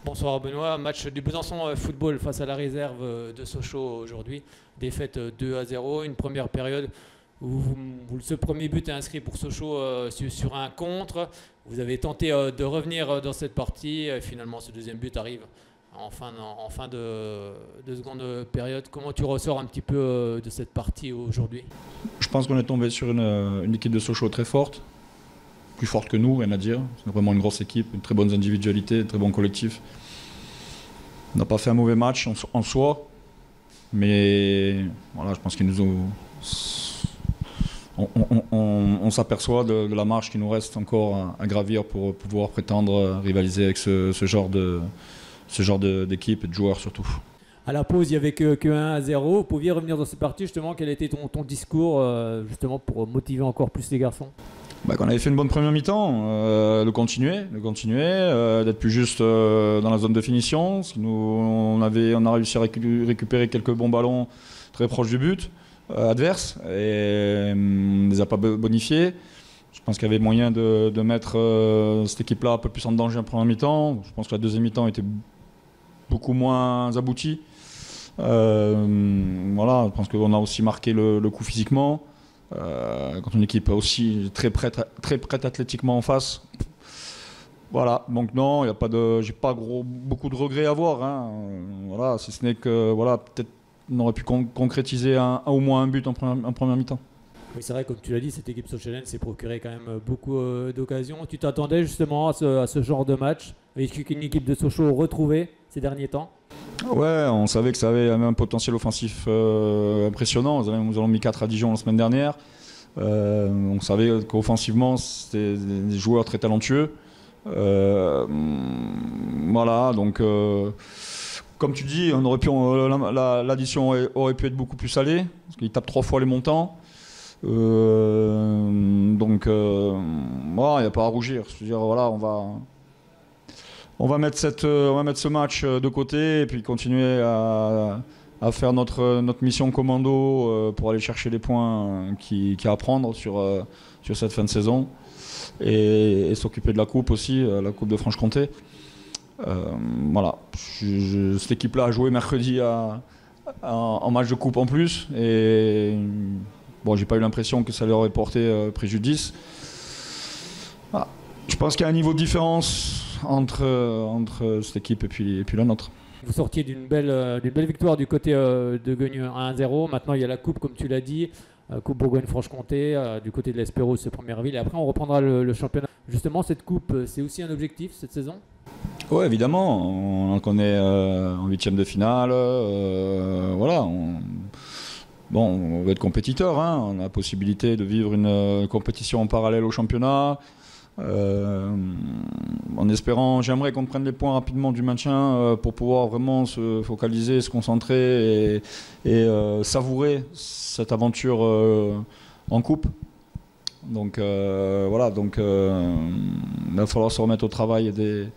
Bonsoir Benoît, match du Besançon Football face à la réserve de Sochaux aujourd'hui. Défaite 2-0, une première période où ce premier but est inscrit pour Sochaux sur un contre. Vous avez tenté de revenir dans cette partie. Finalement, ce deuxième but arrive en fin de seconde période. Comment tu ressors un petit peu de cette partie aujourd'hui? Je pense qu'on est tombé sur une équipe de Sochaux très forte, plus forte que nous, rien à dire. C'est vraiment une grosse équipe, une très bonne individualité, un très bon collectif. On n'a pas fait un mauvais match en soi, mais voilà, je pense qu'ils nous ont. On s'aperçoit de la marche qui nous reste encore à gravir pour pouvoir prétendre rivaliser avec ce genre d'équipe et de joueurs surtout. À la pause, il n'y avait que 1-0. Vous pouviez revenir dans cette partie, justement. Quel était ton discours, justement, pour motiver encore plus les garçons? Qu'on avait fait une bonne première mi-temps, de continuer, d'être plus juste dans la zone de finition. Nous, on a réussi à récupérer quelques bons ballons très proches du but adverse et on ne les a pas bonifiés. Je pense qu'il y avait moyen de mettre cette équipe-là un peu plus en danger en première mi-temps. Je pense que la deuxième mi-temps était beaucoup moins aboutie. Voilà, je pense qu'on a aussi marqué le coup physiquement. Quand une équipe aussi très prête athlétiquement en face. Voilà, donc non, j'ai pas beaucoup de regrets à avoir. Hein. Voilà, si ce n'est que voilà, peut-être on aurait pu concrétiser au moins un but en première mi-temps. Oui, c'est vrai, comme tu l'as dit, cette équipe sochalienne s'est procuré quand même beaucoup d'occasions. Tu t'attendais justement à ce genre de match, avec une équipe de Sochaux retrouvée ces derniers temps? Ouais, on savait que ça avait un potentiel offensif impressionnant. Nous avons mis 4 à Dijon la semaine dernière. On savait qu'offensivement, c'était des joueurs très talentueux. Voilà, donc comme tu dis, l'addition aurait pu être beaucoup plus salée, parce qu'ils tapent 3 fois les montants. Donc, voilà, il n'y a pas à rougir. Je veux dire, voilà, on va mettre ce match de côté et puis continuer à faire notre mission commando pour aller chercher les points qu'il y a à prendre sur cette fin de saison et s'occuper de la coupe aussi, la coupe de Franche-Comté. Voilà, cette équipe-là a joué mercredi en match de coupe en plus et bon, j'ai pas eu l'impression que ça leur aurait porté préjudice. Voilà. Je pense qu'il y a un niveau de différence entre cette équipe et puis la nôtre. Vous sortiez d'une belle victoire du côté de Gueugnon 1-0. Maintenant, il y a la coupe, comme tu l'as dit, Coupe Bourgogne-Franche-Comté, du côté de l'Espérance, ce première ville. Et après, on reprendra le championnat. Justement, cette coupe, c'est aussi un objectif cette saison? Oui, évidemment. On en connaît en 8e de finale. Voilà. On va être compétiteur. Hein. On a la possibilité de vivre une compétition en parallèle au championnat. En espérant, j'aimerais qu'on prenne les points rapidement du maintien pour pouvoir vraiment se focaliser, se concentrer et savourer cette aventure en coupe. Donc voilà, il va falloir se remettre au travail dès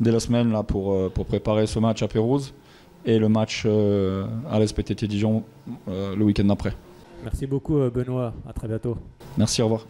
la semaine là, pour préparer ce match à Pérouse et le match à l'SPTT Dijon le week-end d'après. Merci beaucoup Benoît, à très bientôt. Merci, au revoir.